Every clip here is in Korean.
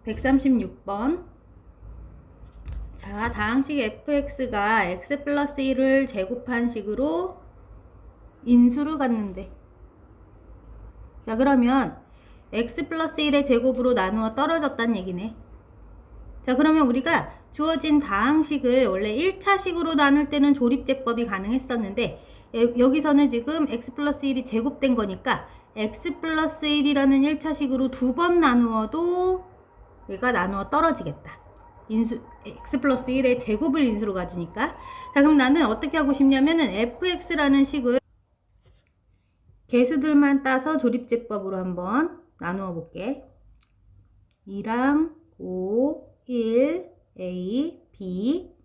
136번. 자, 다항식 fx가 x 플러스 1을 제곱한 식으로 인수를 갖는데, 자, 그러면 x 플러스 1의 제곱으로 나누어 떨어졌다는 얘기네. 자, 그러면 우리가 주어진 다항식을 원래 1차식으로 나눌 때는 조립제법이 가능했었는데, 여기서는 지금 x 플러스 1이 제곱된 거니까 x 플러스 1이라는 1차식으로 두 번 나누어도 얘가 나누어 떨어지겠다. x 플러스 1의 제곱을 인수로 가지니까. 자, 그럼 나는 어떻게 하고 싶냐면은 fx라는 식을 개수들만 따서 조립제법으로 한번 나누어 볼게. 2랑 5, 1, a, b.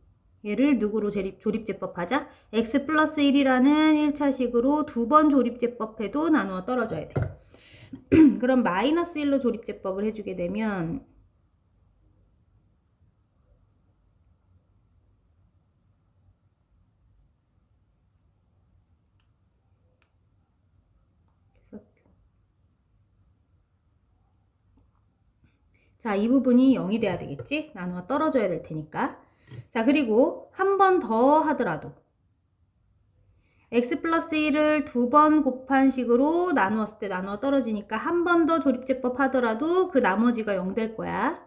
얘를 누구로 조립제법 하자? x 플러스 1이라는 1차식으로 두 번 조립제법 해도 나누어 떨어져야 돼. 그럼 마이너스 1로 조립제법을 해주게 되면 자, 이 부분이 0이 돼야 되겠지? 나누어 떨어져야 될 테니까. 자, 그리고 한 번 더 하더라도 x 플러스 1을 두 번 곱한 식으로 나누었을 때 나누어 떨어지니까 한 번 더 조립제법 하더라도 그 나머지가 0 될 거야.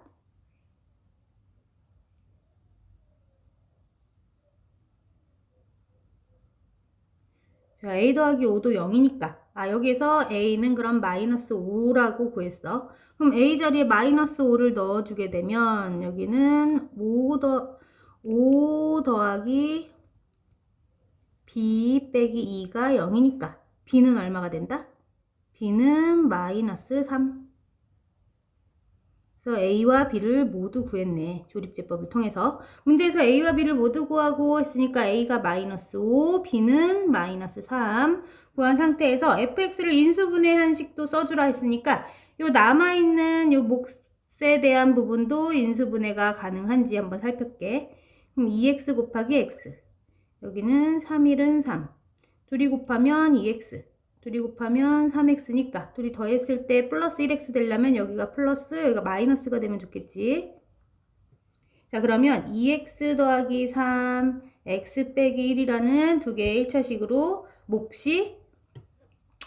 자, a 더하기 5도 0이니까. 아, 여기서 a는 그럼 마이너스 5라고 구했어. 그럼 a 자리에 마이너스 5를 넣어주게 되면 여기는 5 더하기 b 빼기 2가 0이니까 b는 얼마가 된다? b는 마이너스 3. 그래서 a와 b를 모두 구했네. 조립제법을 통해서. 문제에서 a와 b를 모두 구하고 했으니까 a가 마이너스 5, b는 마이너스 3 구한 상태에서 fx를 인수분해한 식도 써주라 했으니까 요 남아있는 요 몫에 대한 부분도 인수분해가 가능한지 한번 살펴볼게. 그럼 2x 곱하기 x. 여기는 3, 1은 3. 둘이 곱하면 2x. 둘이 곱하면 3x니까 둘이 더했을 때 플러스 1x 되려면 여기가 플러스 여기가 마이너스가 되면 좋겠지. 자, 그러면 2x 더하기 3 x 빼기 1이라는 두 개의 1차식으로 몫이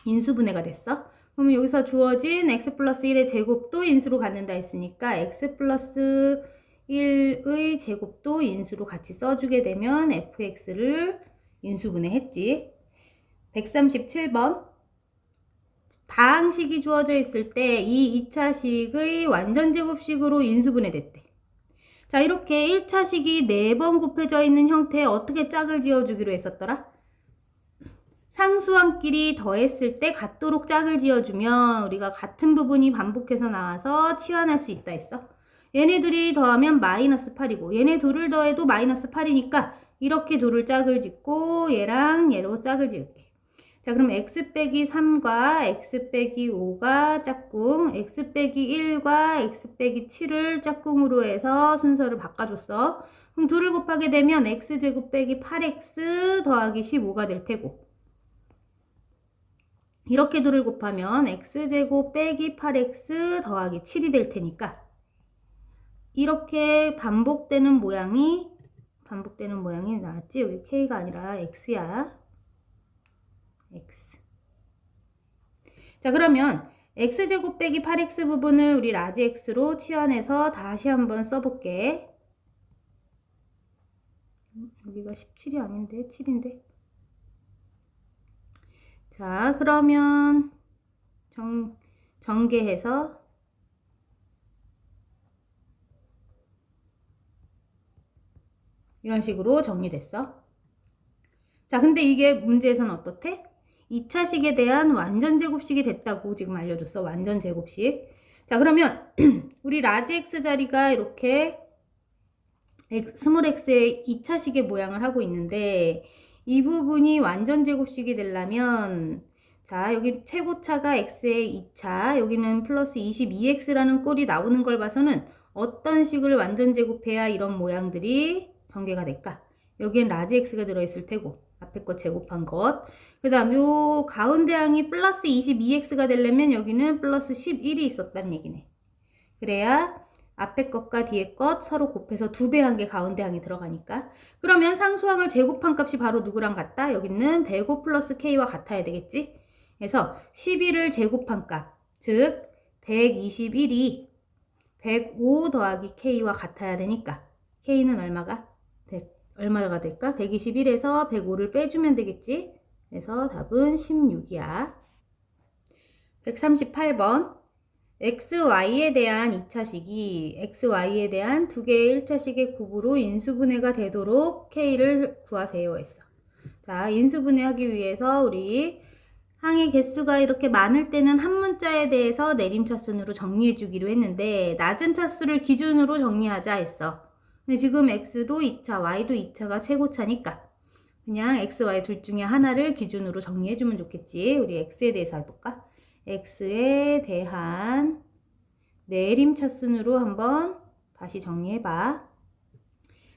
인수분해가 됐어. 그러면 여기서 주어진 x 플러스 1의 제곱도 인수로 갖는다 했으니까 x 플러스 1의 제곱도 인수로 같이 써주게 되면 fx를 인수분해했지. 137번. 다항식이 주어져 있을 때 이 2차식의 완전제곱식으로 인수분해됐대. 자, 이렇게 1차식이 4번 곱해져 있는 형태에 어떻게 짝을 지어주기로 했었더라? 상수항끼리 더했을 때 같도록 짝을 지어주면 우리가 같은 부분이 반복해서 나와서 치환할 수 있다 했어. 얘네 둘이 더하면 마이너스 8이고 얘네 둘을 더해도 마이너스 8이니까 이렇게 둘을 짝을 짓고 얘랑 얘로 짝을 지을게. 자, 그럼 x 빼기 3과 x 빼기 5가 짝꿍, x 빼기 1과 x 빼기 7을 짝꿍으로 해서 순서를 바꿔줬어. 그럼 둘을 곱하게 되면 x제곱 빼기 8x 더하기 15가 될 테고, 이렇게 둘을 곱하면 x제곱 빼기 8x 더하기 7이 될 테니까 이렇게 반복되는 모양이 나왔지? 여기 k가 아니라 x야. x. 자, 그러면 x제곱 빼기 8x 부분을 우리 라지 x로 치환해서 다시 한번 써볼게. 여기가 17이 아닌데 7인데. 자, 그러면 전개해서 이런 식으로 정리됐어. 자, 근데 이게 문제에서는 어떻대? 2차식에 대한 완전제곱식이 됐다고 지금 알려줬어. 완전제곱식. 자, 그러면 우리 라지 x 자리가 이렇게 스몰 x의 2차식의 모양을 하고 있는데 이 부분이 완전제곱식이 되려면 자, 여기 최고차가 x의 2차, 여기는 플러스 22x라는 꼴이 나오는 걸 봐서는 어떤 식을 완전제곱해야 이런 모양들이 전개가 될까? 여기엔 라지 x가 들어있을 테고 앞에 거 제곱한 것. 그 다음 요 가운데 항이 플러스 22x가 되려면 여기는 플러스 11이 있었단 얘기네. 그래야 앞에 것과 뒤에 것 서로 곱해서 2배 한 게 가운데 항에 들어가니까. 그러면 상수항을 제곱한 값이 바로 누구랑 같다? 여기 있는 105 플러스 K와 같아야 되겠지? 그래서 11을 제곱한 값, 즉 121이 105 더하기 K와 같아야 되니까 K는 얼마가 될까? 121에서 105를 빼주면 되겠지? 그래서 답은 16이야. 138번 XY에 대한 2차식이 XY에 대한 두 개의 1차식의 곱으로 인수분해가 되도록 K를 구하세요 했어. 자, 인수분해하기 위해서 우리 항의 개수가 이렇게 많을 때는 한 문자에 대해서 내림차순으로 정리해 주기로 했는데 낮은 차수를 기준으로 정리하자 했어. 근데 지금 X도 2차, Y도 2차가 최고차니까 그냥 X, Y 둘 중에 하나를 기준으로 정리해 주면 좋겠지. 우리 X에 대해서 해볼까? X에 대한 내림차순으로 한번 다시 정리해봐.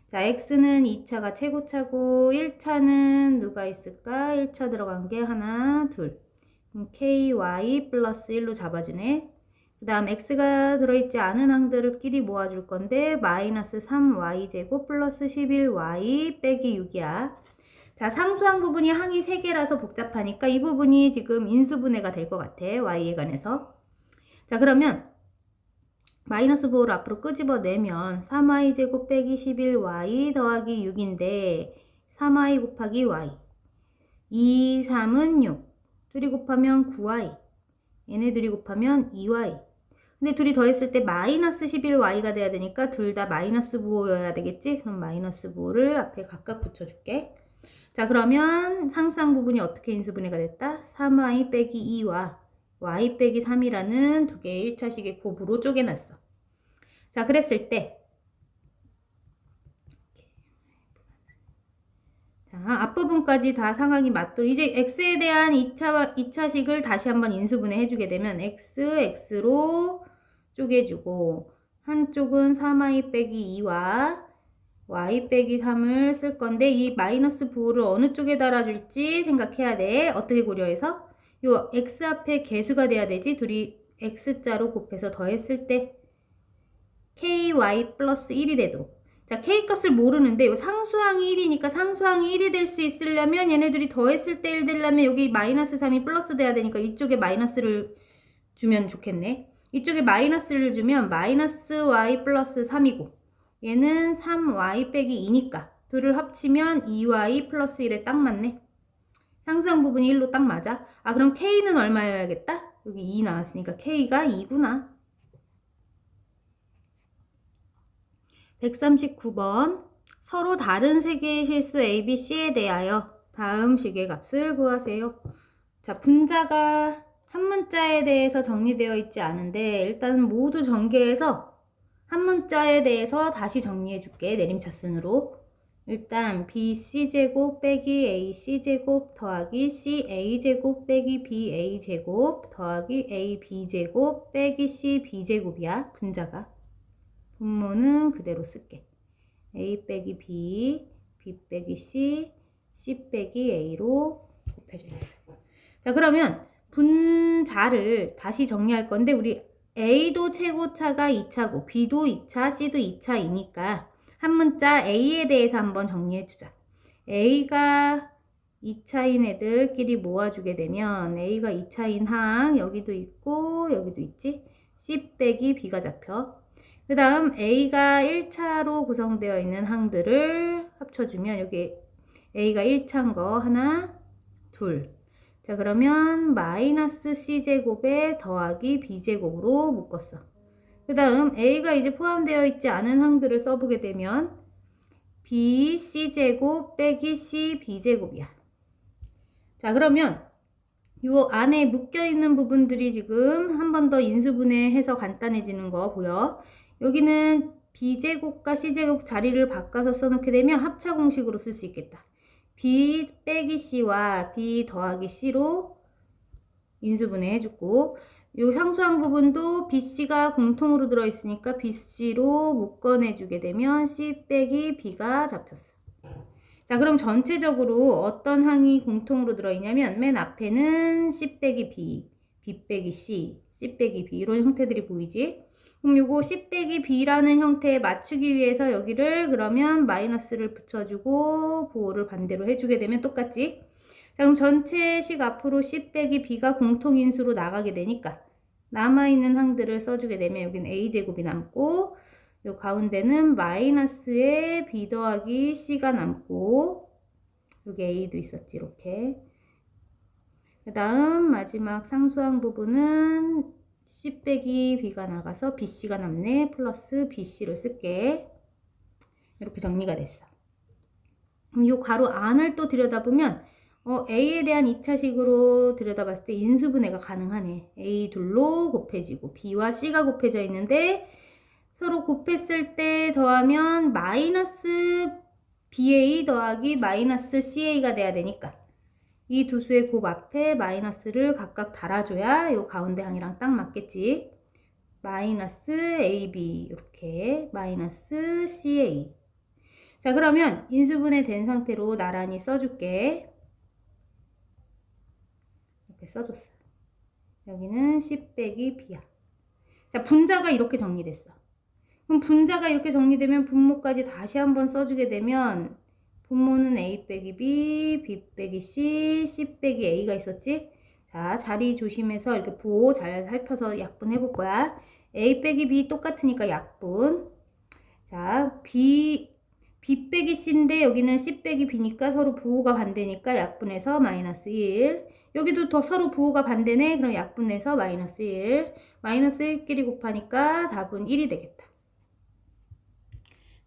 자, X는 2차가 최고차고 1차는 누가 있을까? 1차 들어간 게 하나, 둘. 그럼 KY 플러스 1로 잡아주네. 그 다음 X가 들어있지 않은 항들끼리 모아줄 건데 마이너스 3Y제곱 플러스 11Y 빼기 6이야. 자, 상수항 부분이 항이 3개라서 복잡하니까 이 부분이 지금 인수분해가 될 것 같아. Y에 관해서. 자, 그러면 마이너스 부호를 앞으로 끄집어내면 3y제곱 빼기 11y 더하기 6인데 3y 곱하기 y 2, 3은 6 둘이 곱하면 9y 얘네 둘이 곱하면 2y 근데 둘이 더했을 때 마이너스 11y가 돼야 되니까 둘 다 마이너스 부호여야 되겠지? 그럼 마이너스 부호를 앞에 각각 붙여줄게. 자, 그러면 상수항 부분이 어떻게 인수분해가 됐다? 3y 빼기 2와 y 빼기 3이라는 두 개의 1차식의 곱으로 쪼개놨어. 자, 그랬을 때 자, 앞부분까지 다 상황이 맞도록 이제 x에 대한 2차식을 다시 한번 인수분해 해주게 되면 x로 쪼개주고 한쪽은 3y 빼기 2와 y 빼기 3을 쓸 건데 이 마이너스 부호를 어느 쪽에 달아줄지 생각해야 돼. 어떻게 고려해서? 요 x 앞에 개수가 돼야 되지. 둘이 x자로 곱해서 더했을 때 ky 플러스 1이 되도록. 자, k 값을 모르는데 요 상수항이 1이니까 상수항이 1이 될 수 있으려면 얘네들이 더했을 때 1 되려면 여기 마이너스 3이 플러스 돼야 되니까 이쪽에 마이너스를 주면 좋겠네. 이쪽에 마이너스를 주면 마이너스 y 플러스 3이고 얘는 3y 빼기 2니까 둘을 합치면 2y 플러스 1에 딱 맞네. 상수항 부분이 1로 딱 맞아. 아, 그럼 k는 얼마여야겠다? 여기 2 나왔으니까 k가 2구나. 139번 서로 다른 세 개의 실수 A, B, C에 대하여 다음 식의 값을 구하세요. 자, 분자가 한 문자에 대해서 정리되어 있지 않은데 일단 모두 전개해서 한 문자에 대해서 다시 정리해 줄게. 내림차순으로. 일단 BC제곱 빼기 AC제곱 더하기 CA제곱 빼기 BA제곱 더하기 AB제곱 빼기 CB제곱이야. 분자가. 분모는 그대로 쓸게. A 빼기 B, B 빼기 C, C 빼기 A로 곱해져 있어. 자, 그러면 분자를 다시 정리할 건데 우리 A도 최고차가 2차고 B도 2차, C도 2차이니까 한 문자 A에 대해서 한번 정리해주자. A가 2차인 애들끼리 모아주게 되면 A가 2차인 항 여기도 있고 여기도 있지. C 빼기 B가 잡혀. 그 다음 A가 1차로 구성되어 있는 항들을 합쳐주면 여기 A가 1차인 거 하나, 둘. 자, 그러면 마이너스 C제곱에 더하기 B제곱으로 묶었어. 그 다음 A가 이제 포함되어 있지 않은 항들을 써보게 되면 B, C제곱 빼기 C, B제곱이야. 자, 그러면 요 안에 묶여있는 부분들이 지금 한 번 더 인수분해해서 간단해지는 거 보여. 여기는 B제곱과 C제곱 자리를 바꿔서 써놓게 되면 합차 공식으로 쓸 수 있겠다. B 빼기 C와 B 더하기 C로 인수분해 해주고 요 상수항 부분도 BC가 공통으로 들어있으니까 BC로 묶어내주게 되면 C 빼기 B가 잡혔어. 자, 그럼 전체적으로 어떤 항이 공통으로 들어있냐면 맨 앞에는 C 빼기 B, B 빼기 C, C 빼기 B 이런 형태들이 보이지? 그럼 요거 C 빼기 B라는 형태에 맞추기 위해서 여기를 그러면 마이너스를 붙여주고 보호를 반대로 해주게 되면 똑같지? 자, 그럼 전체식 앞으로 C 빼기 B가 공통인수로 나가게 되니까 남아있는 항들을 써주게 되면 여기는 A제곱이 남고 요 가운데는 마이너스에 B 더하기 C가 남고 여기 A도 있었지 이렇게. 그 다음 마지막 상수항 부분은 C 빼기 B가 나가서 BC가 남네. 플러스 BC를 쓸게. 이렇게 정리가 됐어. 그럼 이 괄호 안을 또 들여다보면 A에 대한 2차식으로 들여다봤을 때 인수분해가 가능하네. A 둘로 곱해지고 B와 C가 곱해져 있는데 서로 곱했을 때 더하면 마이너스 BA 더하기 마이너스 CA가 돼야 되니까 이 두 수의 곱 앞에 마이너스를 각각 달아줘야 요 가운데 항이랑 딱 맞겠지. 마이너스 AB 이렇게 마이너스 CA. 자, 그러면 인수분해 된 상태로 나란히 써줄게. 이렇게 써줬어. 여기는 C 빼기 B야. 자, 분자가 이렇게 정리됐어. 그럼 분자가 이렇게 정리되면 분모까지 다시 한번 써주게 되면 분모는 A 빼기 B, B 빼기 C, C 빼기 A가 있었지? 자, 자리 조심해서 이렇게 부호 잘 살펴서 약분해 볼 거야. A 빼기 B 똑같으니까 약분. 자, B 빼기 C인데 여기는 C 빼기 B니까 서로 부호가 반대니까 약분해서 마이너스 1. 여기도 더 서로 부호가 반대네. 그럼 약분해서 마이너스 1. 마이너스 1끼리 곱하니까 답은 1이 되겠다.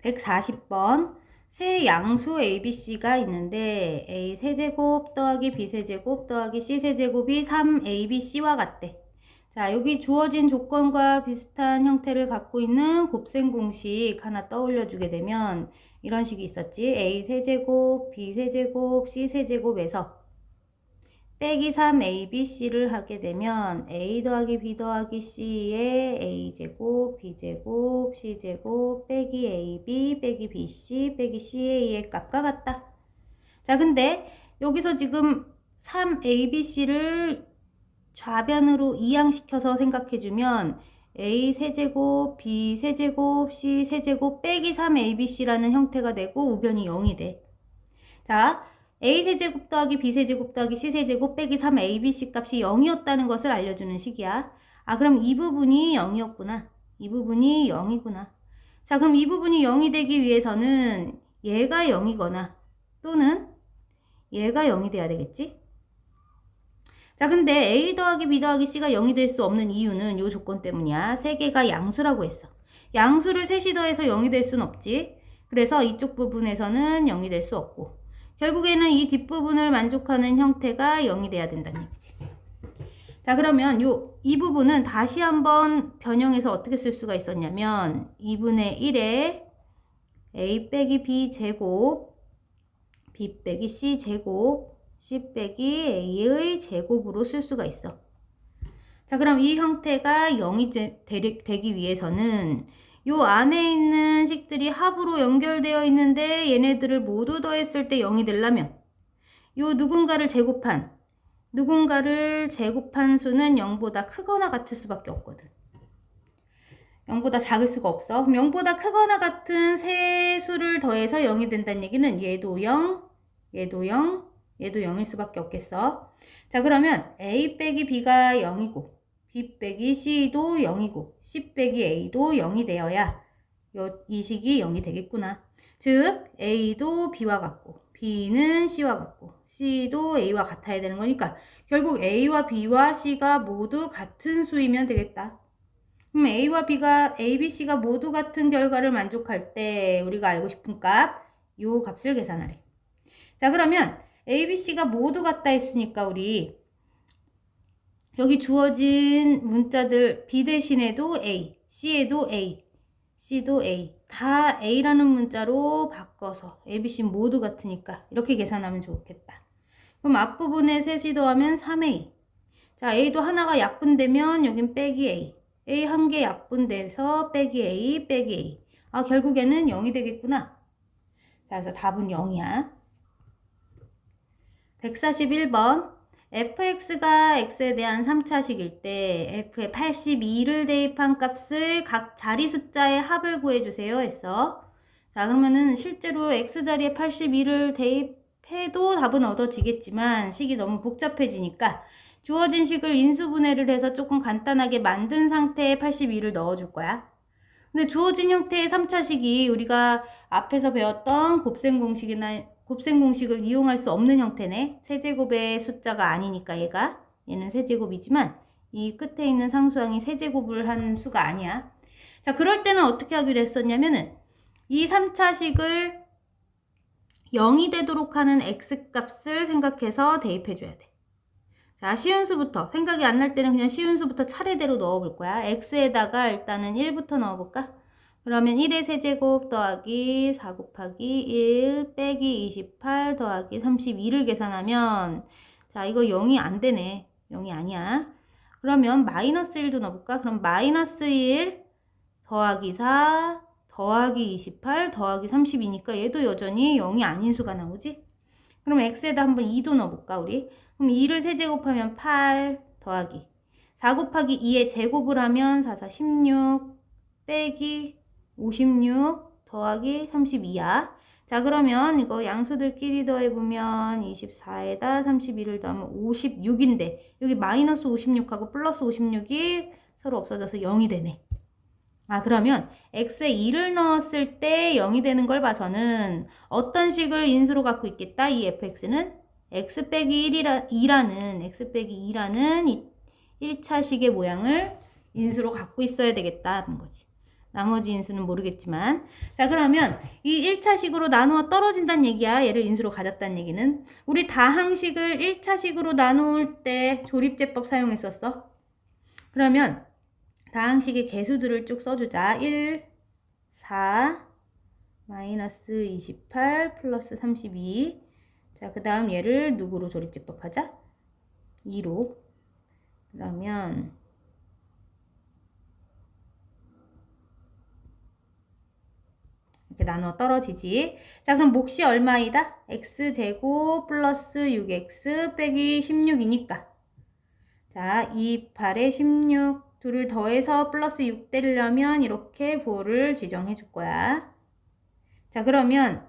140번. 세 양수 ABC가 있는데 A 세제곱 더하기 B 세제곱 더하기 C 세제곱이 3ABC와 같대. 자, 여기 주어진 조건과 비슷한 형태를 갖고 있는 곱셈 공식 하나 떠올려 주게 되면 이런 식이 있었지. A 세제곱, B 세제곱, C 세제곱에서 빼기 3ABC를 하게 되면 A 더하기 B 더하기 C에 A제곱, B제곱, C제곱, 빼기 AB, 빼기 BC, 빼기 CA의 값과 같다. 자, 근데 여기서 지금 3ABC를 좌변으로 이항시켜서 생각해주면 A 세제곱, B 세제곱, C 세제곱, 빼기 3ABC라는 형태가 되고 우변이 0이 돼. 자, A 세제곱 더하기 B 세제곱 더하기 C 세제곱 빼기 3ABC 값이 0이었다는 것을 알려주는 식이야. 아, 그럼 이 부분이 0이었구나. 이 부분이 0이구나. 자, 그럼 이 부분이 0이 되기 위해서는 얘가 0이거나 또는 얘가 0이 돼야 되겠지? 자, 근데 A 더하기 B 더하기 C가 0이 될 수 없는 이유는 이 조건 때문이야. 세 개가 양수라고 했어. 양수를 셋이 더해서 0이 될 순 없지. 그래서 이쪽 부분에서는 0이 될 수 없고 결국에는 이 뒷부분을 만족하는 형태가 0이 돼야 된다는 얘기지. 자, 그러면 이 부분은 다시 한번 변형해서 어떻게 쓸 수가 있었냐면 2분의 1에 A 빼기 B 제곱, B 빼기 C 제곱, C 빼기 A의 제곱으로 쓸 수가 있어. 자, 그럼 이 형태가 0이 되기 위해서는 요 안에 있는 식들이 합으로 연결되어 있는데 얘네들을 모두 더했을 때 0이 되려면 요 누군가를 제곱한 수는 0보다 크거나 같을 수밖에 없거든. 0보다 작을 수가 없어. 그럼 0보다 크거나 같은 세 수를 더해서 0이 된다는 얘기는 얘도 0, 얘도 0, 얘도 0일 수밖에 없겠어. 자, 그러면 A 빼기 B가 0이고 B 빼기 C도 0이고 C 빼기 A도 0이 되어야 이 식이 0이 되겠구나. 즉 A도 B와 같고 B는 C와 같고 C도 A와 같아야 되는 거니까 결국 A와 B와 C가 모두 같은 수이면 되겠다. 그럼 A와 B가 A, B, C가 모두 같은 결과를 만족할 때 우리가 알고 싶은 값, 요 값을 계산하래. 자, 그러면 A, B, C가 모두 같다 했으니까 우리 여기 주어진 문자들 B 대신에도 A, C에도 A, C도 A 다 A라는 문자로 바꿔서 A, B, C 모두 같으니까 이렇게 계산하면 좋겠다. 그럼 앞부분에 셋이 더하면 3A. 자, A도 하나가 약분되면 여긴 빼기 A. A 한 개 약분돼서 빼기 A, 빼기 A. 아, 결국에는 0이 되겠구나. 자, 그래서 답은 0이야. 141번. fx가 x에 대한 3차식일 때 f에 82를 대입한 값을 각 자리 숫자의 합을 구해주세요 했어. 자, 그러면은 실제로 x자리에 82를 대입해도 답은 얻어지겠지만 식이 너무 복잡해지니까 주어진 식을 인수분해를 해서 조금 간단하게 만든 상태에 82를 넣어줄 거야. 근데 주어진 형태의 3차식이 우리가 앞에서 배웠던 곱셈공식을 이용할 수 없는 형태네. 세제곱의 숫자가 아니니까 얘는 세제곱이지만 이 끝에 있는 상수항이 세제곱을 한 수가 아니야. 자, 그럴 때는 어떻게 하기로 했었냐면은 이 3차식을 0이 되도록 하는 x값을 생각해서 대입해줘야 돼. 자, 쉬운 수부터. 생각이 안 날 때는 그냥 쉬운 수부터 차례대로 넣어볼 거야. x에다가 일단은 1부터 넣어볼까? 그러면 1의 세제곱 더하기 4 곱하기 1 빼기 28 더하기 32를 계산하면 자, 이거 0이 안 되네. 0이 아니야. 그러면 마이너스 1도 넣어볼까? 그럼 마이너스 1 더하기 4 더하기 28 더하기 32니까 얘도 여전히 0이 아닌 수가 나오지? 그럼 x에다 한번 2도 넣어볼까 우리? 그럼 2를 세제곱하면 8 더하기 4 곱하기 2에 제곱을 하면 4, 4, 16 빼기 56 더하기 32야. 자, 그러면 이거 양수들끼리 더해보면 24에다 32를 더하면 56인데 여기 마이너스 56하고 플러스 56이 서로 없어져서 0이 되네. 아, 그러면 x에 2를 넣었을 때 0이 되는 걸 봐서는 어떤 식을 인수로 갖고 있겠다? 이 fx는 x 빼기 2라는 이 1차식의 모양을 인수로 갖고 있어야 되겠다는 거지. 나머지 인수는 모르겠지만. 자, 그러면 이 1차식으로 나누어 떨어진다는 얘기야. 얘를 인수로 가졌다는 얘기는. 우리 다항식을 1차식으로 나눌 때 조립제법 사용했었어. 그러면 다항식의 개수들을 쭉 써주자. 1, 4, 마이너스 28, 플러스 32. 자, 그 다음 얘를 누구로 조립제법 하자? 2로. 그러면 이렇게 나눠 떨어지지. 자, 그럼 몫이 얼마이다? x제곱 플러스 6x 빼기 16이니까. 자, 2, 8에 16. 둘을 더해서 플러스 6 때리려면 이렇게 부호를 지정해 줄 거야. 자, 그러면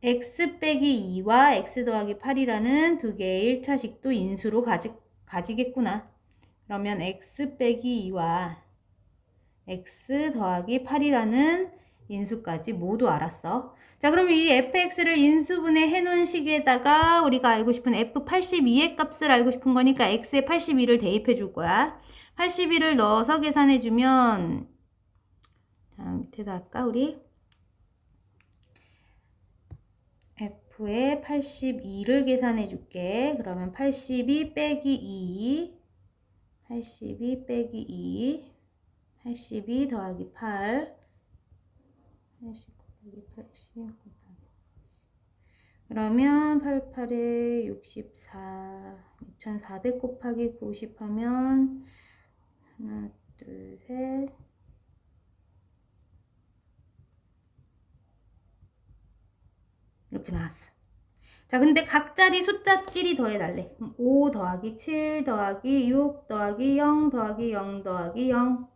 x 빼기 2와 x 더하기 8이라는 두 개의 1차식도 인수로 가지겠구나. 그러면 x 빼기 2와 x 더하기 8이라는 인수까지 모두 알았어. 자, 그럼 이 fx를 인수분해 해놓은 식에다가 우리가 알고 싶은 f82의 값을 알고 싶은 거니까 x에 82를 대입해 줄 거야. 82를 넣어서 계산해 주면 자, 밑에다 할까 우리? f에 82를 계산해 줄게. 그러면 82 빼기 2 82 빼기 2 82 더하기 8 80 곱하기 80 곱하기 80 그러면 88에 64 6400 곱하기 90 하면 하나 둘 셋 이렇게 나왔어. 자, 근데 각자리 숫자끼리 더해달래. 5 더하기 7 더하기 6 더하기 0 더하기 0 더하기 0.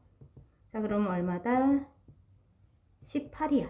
자, 그러면 얼마다? 18이야.